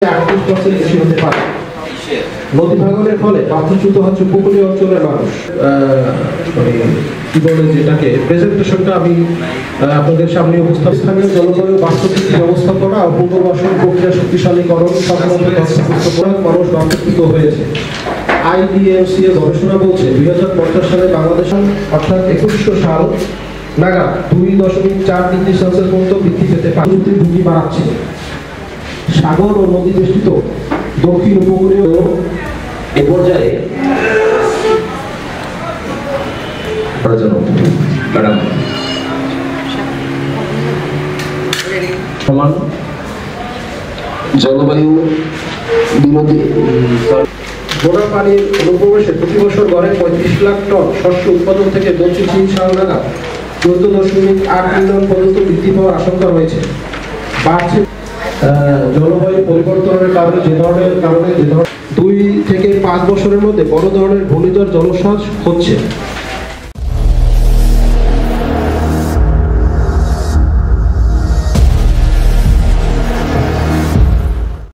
38% বেশি হতে পারে। নদী ভাঙনের ফলে বাস্তুচ্যুত হচ্ছে উপকূলীয় অঞ্চলের মানুষ। কি বলে যেটাকে প্রেজেন্টেশনটা আমি আপনাদের সামনে উপস্থাপন। স্থানীয় জলবায়ু বাস্তুভিত্তিক ব্যবস্থাপনা ও পুনর্বাসন প্রক্রিয়া শক্তিশালীকরণ সংক্রান্ত মানুষ বাস্তুচ্যুত হয়েছে। IDMC এর গবেষণা বলছে 2050 সালে বাংলাদেশ অর্থাৎ 2100 সাল নাগাদ 2.4 ডিগ্রি সেলসিয়াস পর্যন্ত বৃদ্ধি পেতে পারে। ঝুঁকি বাড়াচ্ছে। সাগর ও নদী বেষ্টিত দক্ষিণ উপকূলীয় এ পর্যায়ে সমান জলবায়ু বিরোধী বোনা পানির অনুপ্রবেশে প্রতি বছর গড়ে 35 লাখ টন শস্য উৎপাদন থেকে 25 সাল নাগাদ 14.8 মিলিয়ন পর্যন্ত বৃদ্ধি পাওয়ার আশঙ্কা রয়েছে। বাড়ছে জলবায়ু পরিবর্তনের কারণে যে ধরনের 2 থেকে 5 বছরের মধ্যে বড় ধরনের ঘূর্ণিঝড় জলোচ্ছ্বাস হচ্ছে।